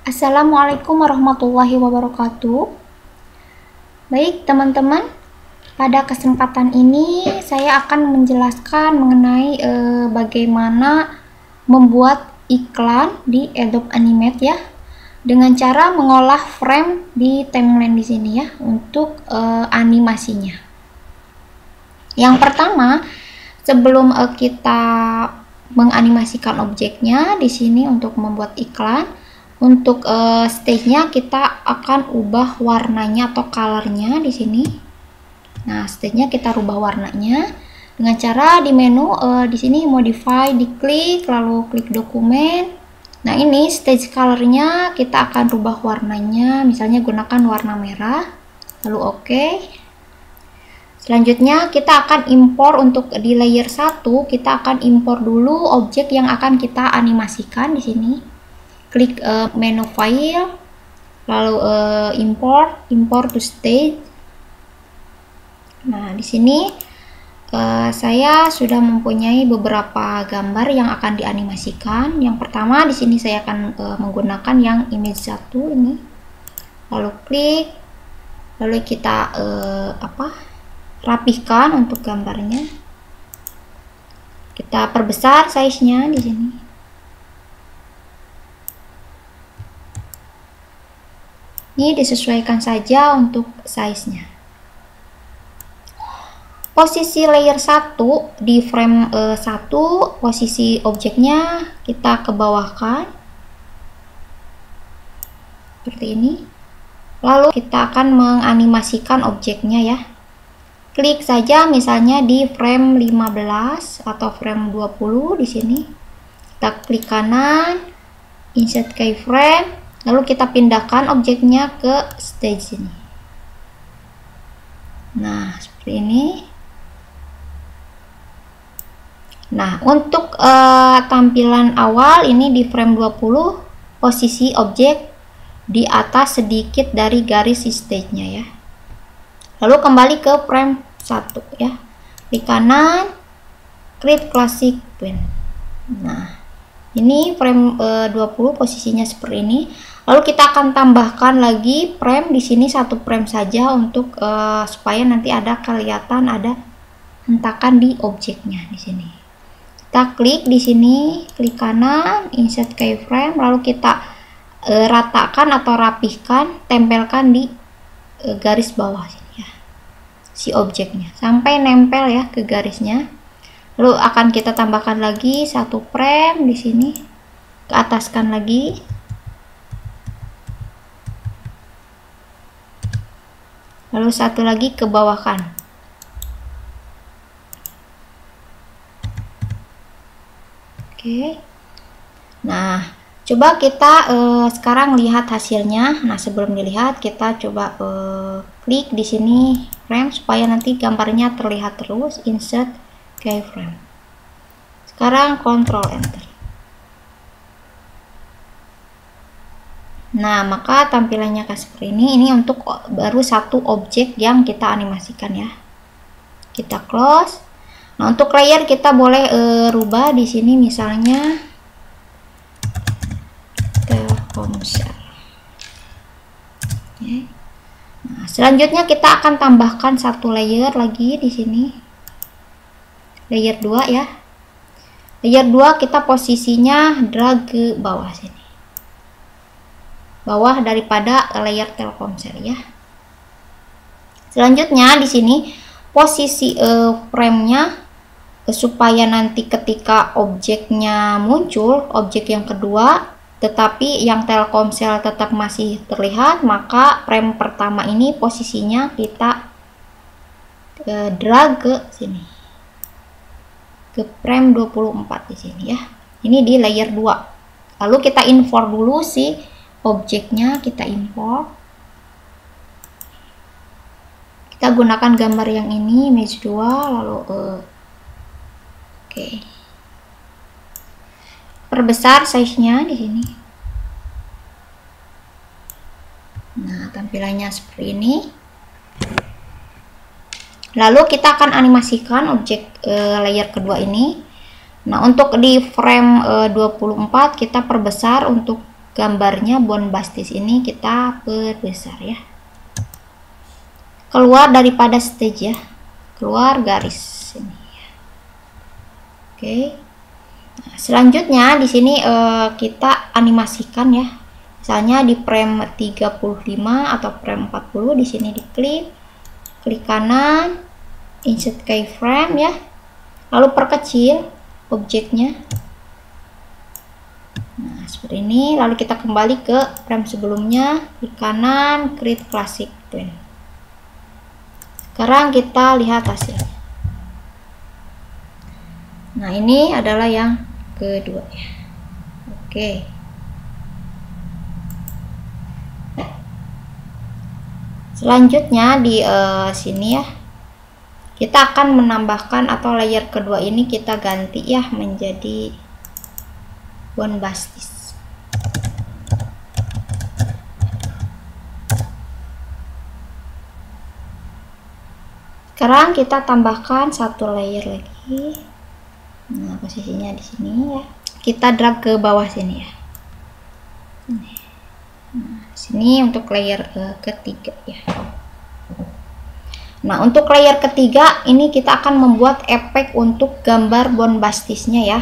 Assalamualaikum warahmatullahi wabarakatuh. Baik teman-teman, pada kesempatan ini saya akan menjelaskan mengenai bagaimana membuat iklan di Adobe Animate ya, dengan cara mengolah frame di timeline di sini ya untuk animasinya. Yang pertama, sebelum kita menganimasikan objeknya di sini untuk membuat iklan, untuk stage-nya kita akan ubah warnanya atau color-nya di sini. Nah, stage-nya kita rubah warnanya dengan cara di menu di sini modify, diklik, lalu klik dokumen. Nah, ini stage color-nya kita akan rubah warnanya, misalnya gunakan warna merah, lalu oke. Selanjutnya kita akan impor untuk di layer 1, kita akan impor dulu objek yang akan kita animasikan di sini. Klik menu file, lalu import to stage. Nah, di sini saya sudah mempunyai beberapa gambar yang akan dianimasikan. Yang pertama di sini saya akan menggunakan yang image 1 ini. Lalu klik, lalu kita rapihkan untuk gambarnya. Kita perbesar size-nya di sini. Ini disesuaikan saja untuk size-nya. Posisi layer 1 di frame 1, posisi objeknya kita ke bawahkan seperti ini. Lalu kita akan menganimasikan objeknya ya. Klik saja misalnya di frame 15 atau frame 20 di sini. Kita klik kanan, insert keyframe. Lalu kita pindahkan objeknya ke stage ini. Nah, seperti ini. Nah, untuk tampilan awal ini di frame 20, posisi objek di atas sedikit dari garis stage-nya ya. Lalu kembali ke frame 1 ya. Klik kanan, create classic point. Nah, ini frame 20 posisinya seperti ini. Lalu kita akan tambahkan lagi frame di sini, 1 frame saja untuk supaya nanti ada kelihatan ada hentakan di objeknya di sini. Kita klik di sini, klik kanan, insert keyframe, lalu kita ratakan atau rapihkan, tempelkan di garis bawah sini ya, si objeknya sampai nempel ya ke garisnya. Lalu akan kita tambahkan lagi 1 frame di sini, ke ataskan lagi. Lalu 1 lagi ke bawahkan. Oke. Nah, coba kita sekarang lihat hasilnya. Nah, sebelum dilihat kita coba klik di sini frame supaya nanti gambarnya terlihat terus. Insert keyframe. Sekarang Ctrl Enter. Nah, maka tampilannya kayak seperti ini. Ini untuk baru 1 objek yang kita animasikan ya. Kita close. Nah, untuk layer kita boleh rubah di sini misalnya Telkomsel. Oke. Nah, selanjutnya kita akan tambahkan 1 layer lagi di sini. Layer 2 ya. Layer 2 kita posisinya drag ke bawah sini. Bawah daripada layer Telkomsel ya. Selanjutnya di sini posisi frame-nya supaya nanti ketika objeknya muncul, objek yang kedua, tetapi yang Telkomsel tetap masih terlihat, maka frame pertama ini posisinya kita drag ke sini. Ke frame 24 di sini ya. Ini di layer 2. Lalu kita import dulu si objeknya, kita import. Kita gunakan gambar yang ini, image 2, lalu oke. Perbesar size-nya di sini. Nah, tampilannya seperti ini. Lalu kita akan animasikan objek layer kedua ini. Nah, untuk di frame 24 kita perbesar untuk gambarnya bombastis ini kita perbesar ya. Keluar daripada stage ya, keluar garis ini ya. Oke. Nah, selanjutnya di sini kita animasikan ya. Misalnya di frame 35 atau frame 40, di sini diklik, klik kanan, insert keyframe ya. Lalu perkecil objeknya. Nah, seperti ini. Lalu kita kembali ke frame sebelumnya, klik kanan, create classic twin. Sekarang kita lihat hasilnya. Nah, ini adalah yang kedua ya. Oke. Selanjutnya di sini ya, kita akan menambahkan atau layer kedua ini kita ganti ya menjadi bombastis. Sekarang kita tambahkan satu layer lagi. Nah, posisinya di sini ya. Kita drag ke bawah sini ya. Nah, sini untuk layer ketiga ya. Nah, untuk layer ketiga ini kita akan membuat efek untuk gambar bombastisnya ya.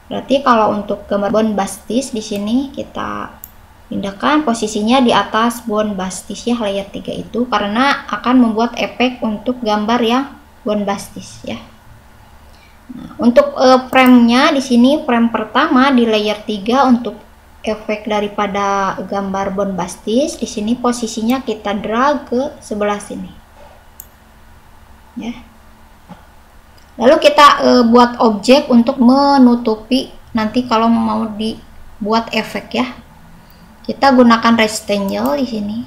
Berarti kalau untuk gambar bombastis di sini kita pindahkan posisinya di atas bombastis ya, layer 3 itu, karena akan membuat efek untuk gambar yang bombastis ya. Nah, untuk frame-nya di sini frame pertama di layer 3 untuk efek daripada gambar bombastis, di sini posisinya kita drag ke sebelah sini. Ya. Lalu kita buat objek untuk menutupi nanti kalau mau dibuat efek ya. Kita gunakan rectangle di sini.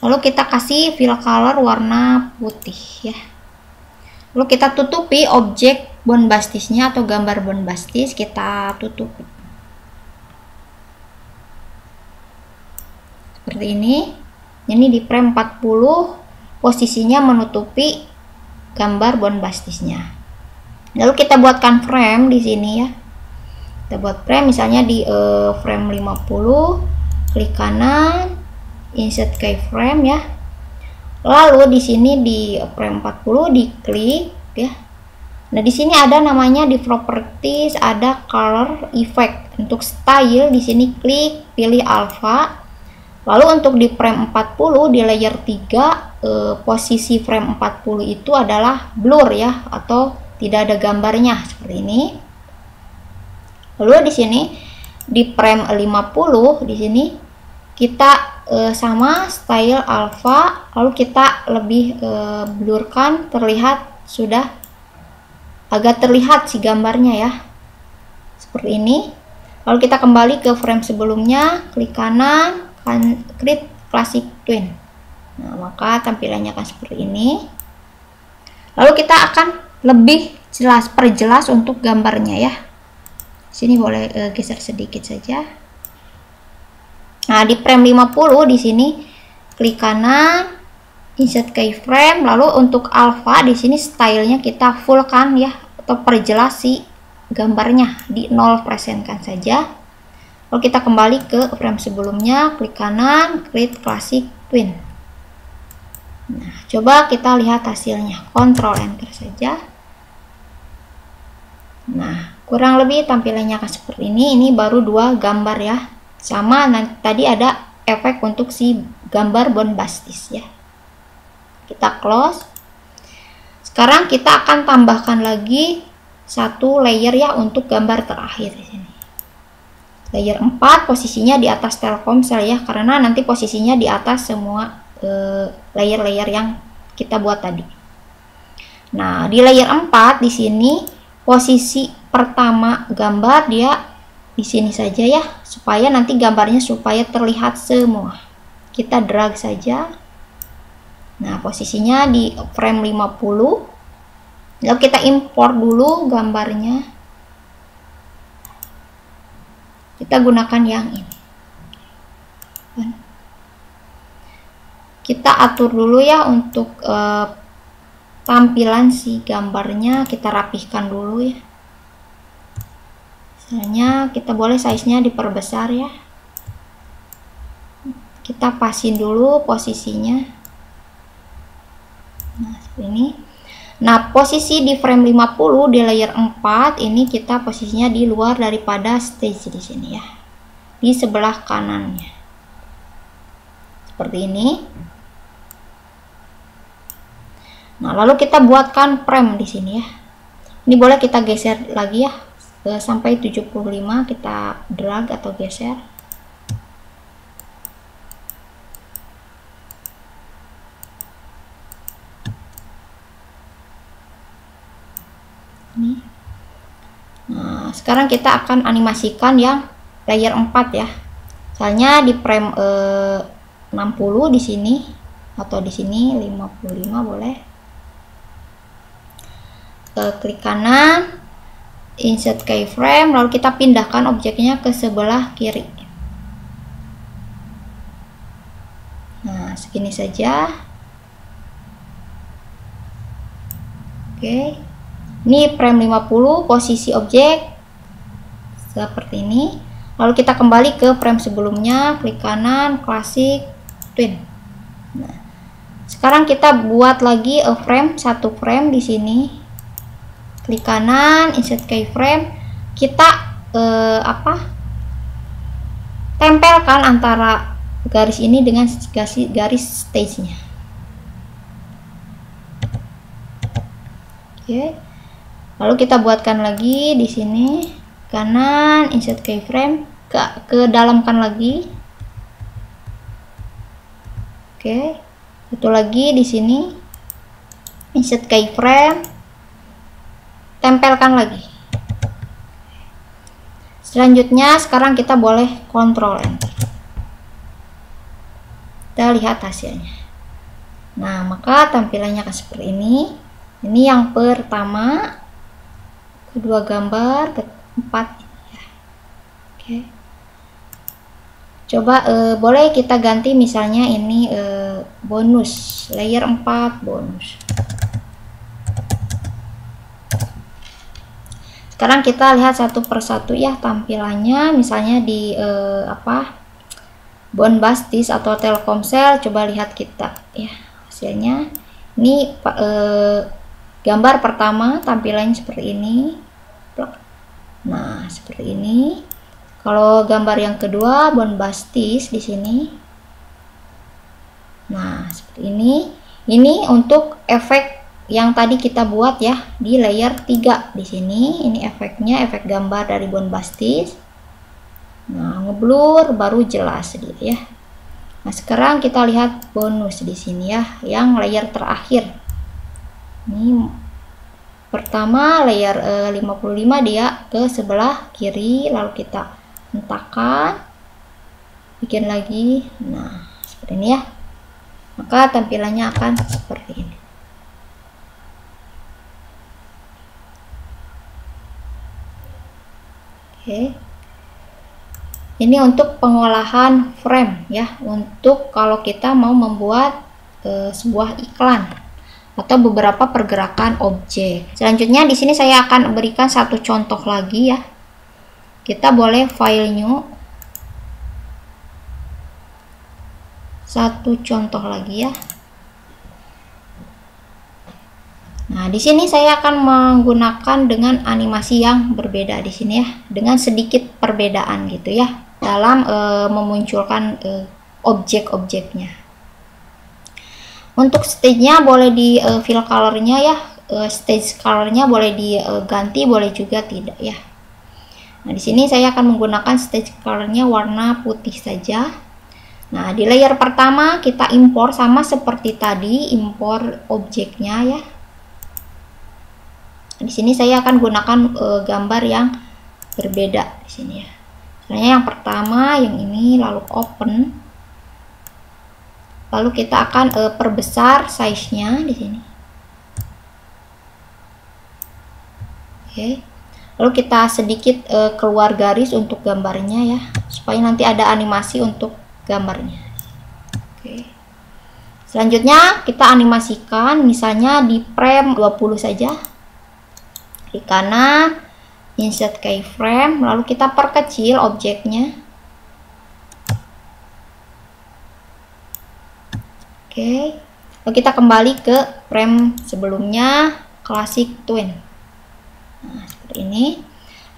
Lalu kita kasih fill color warna putih ya. Lalu kita tutupi objek bombastisnya atau gambar bombastis, kita tutupi. Seperti ini. Ini di frame 40 posisinya menutupi gambar bombastisnya. Lalu kita buatkan frame di sini ya. Kita buat frame misalnya di frame 50, klik kanan, insert keyframe ya. Lalu di sini di frame 40 diklik ya. Nah, di sini ada namanya di properties, ada color effect. Untuk style di sini klik, pilih alpha. Lalu untuk di frame 40 di layer 3 posisi frame 40 itu adalah blur ya, atau tidak ada gambarnya seperti ini. Lalu di sini di frame 50 di sini kita sama style alpha, lalu kita lebih blurkan, terlihat sudah agak terlihat si gambarnya ya. Seperti ini. Lalu kita kembali ke frame sebelumnya, klik kanan, create classic twin. Nah, maka tampilannya akan seperti ini. Lalu kita akan lebih perjelas untuk gambarnya ya. Sini boleh geser sedikit saja. Nah, di frame 50 di sini klik kanan, insert keyframe, lalu untuk alpha di sini stylenya kita fullkan ya, atau perjelas si gambarnya di 0% kan saja. Lalu kita kembali ke frame sebelumnya, klik kanan, create classic twin. Nah, coba kita lihat hasilnya. Ctrl enter saja. Nah, kurang lebih tampilannya akan seperti ini. Ini baru dua gambar ya. Sama tadi ada efek untuk si gambar bombastis ya. Kita close. Sekarang kita akan tambahkan lagi satu layer ya untuk gambar terakhir di sini. Layer 4 posisinya di atas Telkomsel ya, karena nanti posisinya di atas semua layer-layer yang kita buat tadi. Nah, di layer 4 di sini posisi pertama gambar dia di sini saja ya, supaya nanti gambarnya supaya terlihat semua. Kita drag saja. Nah, posisinya di frame 50. Lalu kita import dulu gambarnya. Kita gunakan yang ini. Kita atur dulu ya untuk tampilan si gambarnya, kita rapihkan dulu ya. Misalnya kita boleh size-nya diperbesar ya. Kita pasin dulu posisinya. Nah, seperti ini. Nah, posisi di frame 50 di layer 4 ini kita posisinya di luar daripada stage di sini ya. Di sebelah kanannya. Seperti ini. Nah, lalu kita buatkan frame di sini ya. Ini boleh kita geser lagi ya sampai 75, kita drag atau geser. Ini. Nah, sekarang kita akan animasikan yang layer 4 ya. Misalnya di frame 60 di sini atau di sini 55 boleh. Klik kanan, insert keyframe, lalu kita pindahkan objeknya ke sebelah kiri. Nah, segini saja. Oke. Ini frame 50, posisi objek seperti ini. Lalu kita kembali ke frame sebelumnya, klik kanan, classic, twin. Nah, sekarang kita buat lagi satu frame di sini. Klik kanan, insert keyframe, kita tempelkan antara garis ini dengan garis stage-nya. Oke. Lalu kita buatkan lagi di sini, kanan, insert keyframe, ke dalamkan lagi. Oke. Satu lagi di sini, insert keyframe, tempelkan lagi. Selanjutnya sekarang kita boleh Ctrl Enter. Kita lihat hasilnya. Nah, maka tampilannya akan seperti ini. Ini yang pertama, kedua gambar, keempat ya. Oke. Coba boleh kita ganti misalnya ini bonus, layer 4 bonus. Sekarang kita lihat satu persatu ya tampilannya, misalnya di Bombastis atau Telkomsel. Coba lihat kita ya hasilnya. Ini gambar pertama tampilannya seperti ini. Nah, seperti ini. Kalau gambar yang kedua Bombastis di sini. Nah, seperti ini. Ini untuk efek yang tadi kita buat ya di layer 3 di sini. Ini efeknya, efek gambar dari Bombastis. Nah, ngeblur baru jelas gitu ya. Nah, sekarang kita lihat bonus di sini ya, yang layer terakhir. Ini pertama layer 55 dia ke sebelah kiri, lalu kita hentakkan, bikin lagi. Nah, seperti ini ya. Maka tampilannya akan seperti ini. Oke. Ini untuk pengolahan frame ya, untuk kalau kita mau membuat sebuah iklan atau beberapa pergerakan objek. Selanjutnya di sini saya akan berikan satu contoh lagi ya. Kita boleh file new. Satu contoh lagi ya. Nah, di sini saya akan menggunakan dengan animasi yang berbeda di sini ya, dengan sedikit perbedaan gitu ya dalam memunculkan objek-objeknya. Untuk stage-nya boleh di fill color-nya ya, stage color-nya boleh diganti, boleh juga tidak ya. Nah, di sini saya akan menggunakan stage color-nya warna putih saja. Nah, di layer pertama kita impor sama seperti tadi, impor objeknya ya. Di sini saya akan gunakan gambar yang berbeda di sini ya. Misalnya yang pertama yang ini, lalu open. Lalu kita akan perbesar size-nya di sini. Oke. Lalu kita sedikit keluar garis untuk gambarnya ya, supaya nanti ada animasi untuk gambarnya. Oke. Selanjutnya kita animasikan misalnya di frame 20 saja. Klik kanan, insert keyframe, lalu kita perkecil objeknya. Oke. Lalu kita kembali ke frame sebelumnya, classic twin. Nah, seperti ini.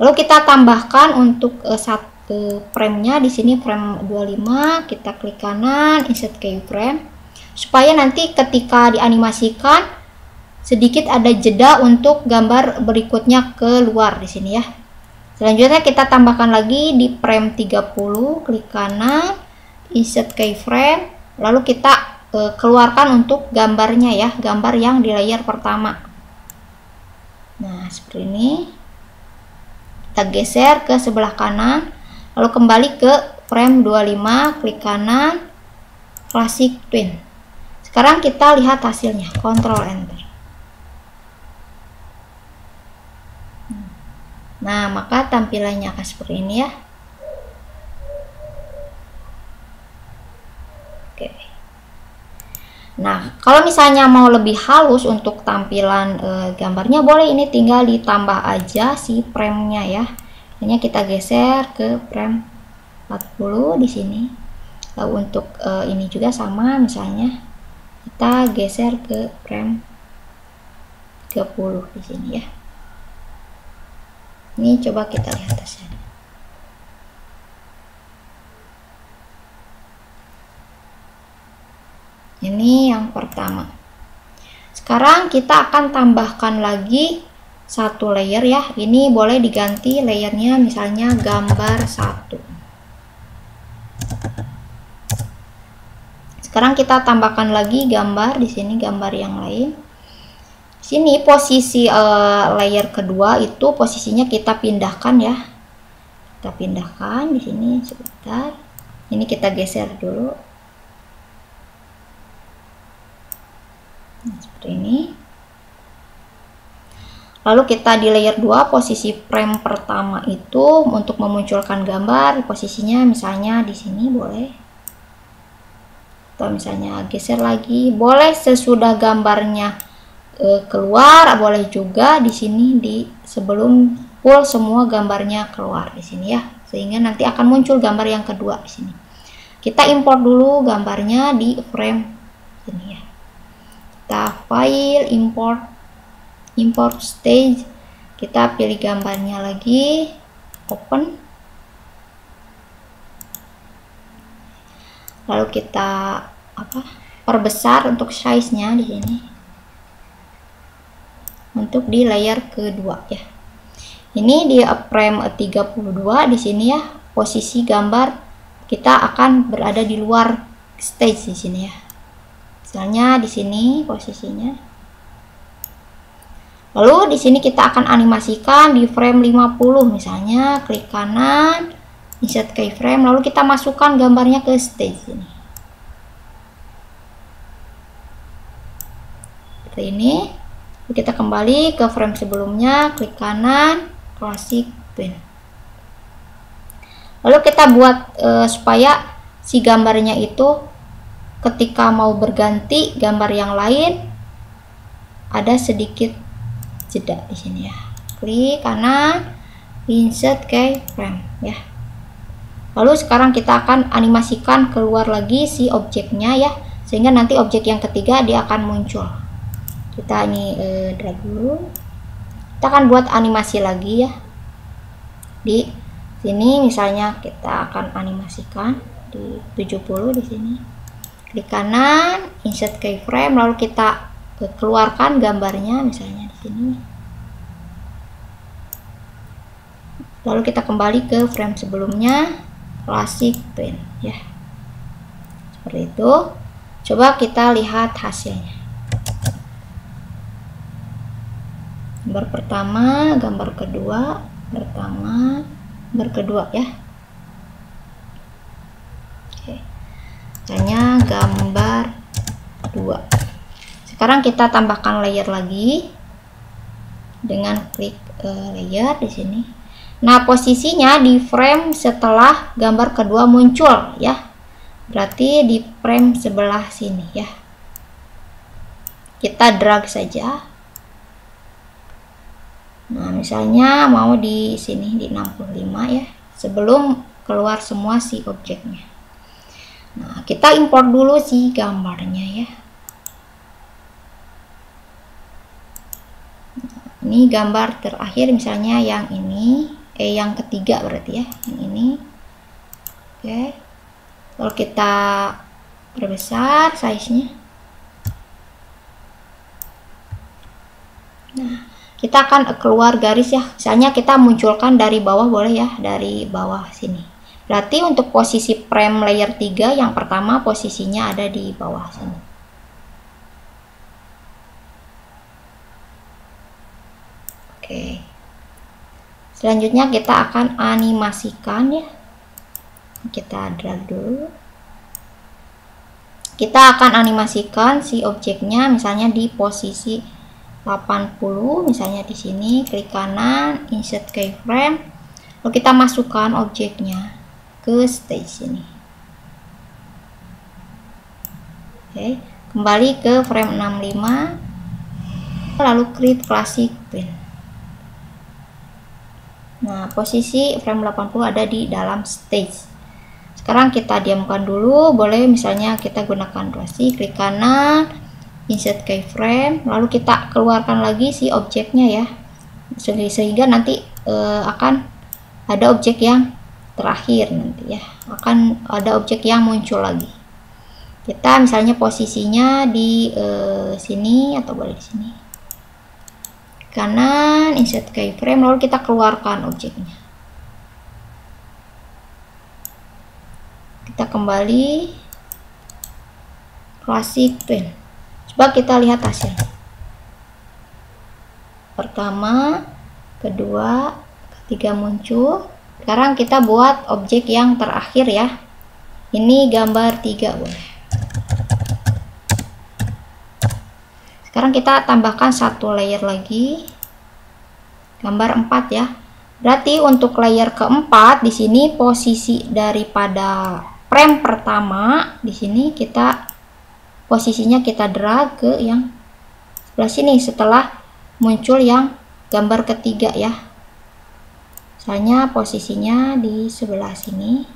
Lalu kita tambahkan untuk satu frame-nya di sini frame 25, kita klik kanan, insert keyframe, supaya nanti ketika dianimasikan sedikit ada jeda untuk gambar berikutnya keluar di sini ya. Selanjutnya kita tambahkan lagi di frame 30, klik kanan, insert keyframe, lalu kita keluarkan untuk gambarnya ya, gambar yang di layer pertama. Nah, seperti ini. Kita geser ke sebelah kanan, lalu kembali ke frame 25, klik kanan, classic twin. Sekarang kita lihat hasilnya, Ctrl Enter. Nah, maka tampilannya akan seperti ini ya. Oke. Nah, kalau misalnya mau lebih halus untuk tampilan gambarnya, boleh ini tinggal ditambah aja si frame-nya ya. Hanya kita geser ke frame 40 di sini. Lalu untuk ini juga sama, misalnya kita geser ke frame 30 di sini ya. Ini coba kita lihat hasilnya. Ini yang pertama. Sekarang kita akan tambahkan lagi satu layer ya. Ini boleh diganti layernya, misalnya gambar 1. Sekarang kita tambahkan lagi gambar di sini, gambar yang lain. Di sini posisi layer kedua itu posisinya kita pindahkan ya. Kita pindahkan di sini sebentar. Ini kita geser dulu. Nah, seperti ini. Lalu kita di layer 2 posisi frame pertama itu untuk memunculkan gambar, posisinya misalnya di sini boleh. Atau misalnya geser lagi, boleh sesudah gambarnya keluar, boleh juga di sini di sebelum full semua gambarnya keluar di sini ya. Sehingga nanti akan muncul gambar yang kedua di sini. Kita import dulu gambarnya di frame ini ya. Kita file, import stage, kita pilih gambarnya lagi, open, lalu kita perbesar untuk size nya di sini untuk di layer kedua ya. Ini di frame 32 di sini ya, posisi gambar kita akan berada di luar stage di sini ya. Misalnya di sini posisinya. Lalu di sini kita akan animasikan di frame 50, misalnya klik kanan, insert keyframe, lalu kita masukkan gambarnya ke stage ini. Seperti ini. Kita kembali ke frame sebelumnya, klik kanan, classic twin. Lalu kita buat supaya si gambarnya itu ketika mau berganti gambar yang lain ada sedikit jeda di sini ya. Klik kanan, insert keyframe ya. Lalu sekarang kita akan animasikan keluar lagi si objeknya ya, sehingga nanti objek yang ketiga dia akan muncul. Kita ini drag dulu. Kita akan buat animasi lagi ya. Di sini misalnya kita akan animasikan di 70 di sini. Klik kanan, insert keyframe, lalu kita keluarkan gambarnya misalnya di sini. Lalu kita kembali ke frame sebelumnya, classic twin ya. Seperti itu. Coba kita lihat hasilnya. Gambar pertama, gambar kedua, pertama, gambar kedua ya. Hanya gambar 2. Sekarang kita tambahkan layer lagi dengan klik layer di sini. Nah, posisinya di frame setelah gambar kedua muncul ya. Berarti di frame sebelah sini ya. Kita drag saja. Nah, misalnya mau di sini di 65 ya, sebelum keluar semua si objeknya. Nah, kita import dulu si gambarnya ya. Ini gambar terakhir, misalnya yang ini, yang ketiga berarti ya, yang ini. Oke, lalu kita perbesar size-nya. Nah, kita akan keluar garis ya, misalnya kita munculkan dari bawah, boleh ya, dari bawah sini. Berarti untuk posisi frame layer 3 yang pertama posisinya ada di bawah sini. Oke, selanjutnya kita akan animasikan ya, kita drag dulu. Kita akan animasikan si objeknya, misalnya di posisi 80, misalnya di sini, klik kanan, insert keyframe, lalu kita masukkan objeknya ke stage ini. Oke, kembali ke frame 65, lalu create classic pen. Nah, posisi frame 80 ada di dalam stage. Sekarang kita diamkan dulu, boleh misalnya kita gunakan durasi, klik kanan, insert keyframe, lalu kita keluarkan lagi si objeknya ya, sehingga nanti akan ada objek yang terakhir, nanti ya akan ada objek yang muncul lagi. Kita misalnya posisinya di sini, atau boleh di sini, kanan, insert keyframe, lalu kita keluarkan objeknya. Kita kembali classic pen. Coba kita lihat hasil. Pertama, kedua, ketiga muncul. Sekarang kita buat objek yang terakhir ya. Ini gambar 3 boleh. Sekarang kita tambahkan satu layer lagi. Gambar 4 ya. Berarti untuk layer keempat di sini posisi daripada frame pertama di sini kita posisinya kita drag ke yang sebelah sini setelah muncul yang gambar ketiga ya. Misalnya posisinya di sebelah sini.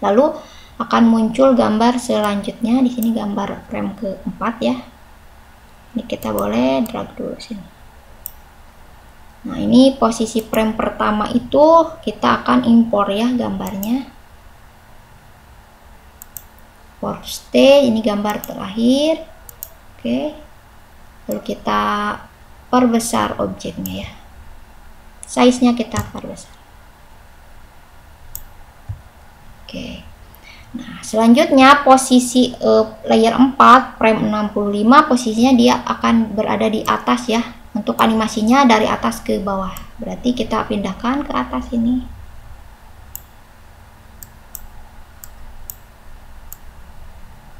Lalu akan muncul gambar selanjutnya di sini, gambar frame keempat ya. Ini kita boleh drag dulu sini. Nah, ini posisi frame pertama itu kita akan impor ya gambarnya. For stage, ini gambar terakhir. Oke, lalu kita perbesar objeknya ya, size nya kita perbesar. Oke, nah selanjutnya posisi layer 4 frame 65 posisinya dia akan berada di atas ya. Untuk animasinya dari atas ke bawah, berarti kita pindahkan ke atas ini.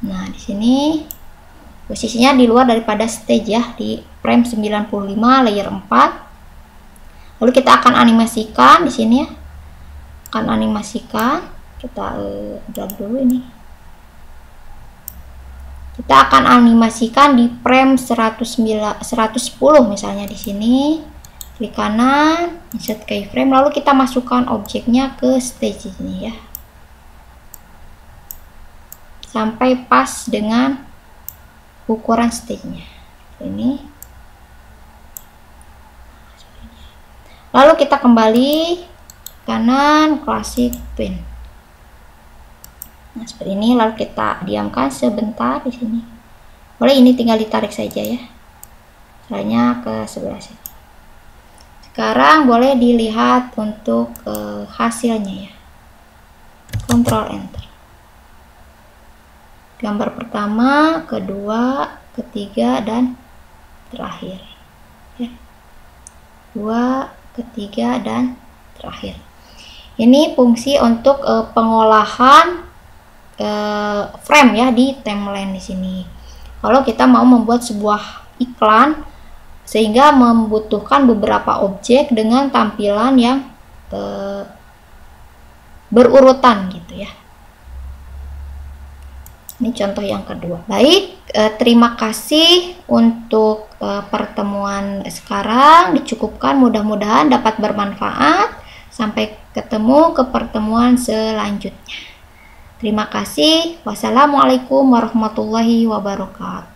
Nah, di sini posisinya di luar daripada stage ya, di frame 95 layer 4. Lalu kita akan animasikan di sini ya. Akan animasikan, kita drag dulu ini. Kita akan animasikan di frame 110 misalnya di sini. Klik kanan, insert keyframe, lalu kita masukkan objeknya ke stage ini ya. Sampai pas dengan ukuran stage-nya. Ini. Lalu kita kembali kanan, classic pen. Nah, seperti ini, lalu kita diamkan sebentar di sini. Boleh ini tinggal ditarik saja ya. Misalnya ke sebelah sini. Sekarang boleh dilihat untuk hasilnya ya. Ctrl Enter. Gambar pertama, kedua, ketiga, dan terakhir. Ya. Dua, ketiga, dan terakhir. Ini fungsi untuk pengolahan frame ya di timeline di sini. Kalau kita mau membuat sebuah iklan sehingga membutuhkan beberapa objek dengan tampilan yang berurutan gitu ya. Ini contoh yang kedua. Baik, terima kasih untuk pertemuan sekarang, dicukupkan, mudah-mudahan dapat bermanfaat. Sampai ketemu ke pertemuan selanjutnya. Terima kasih. Wassalamualaikum warahmatullahi wabarakatuh.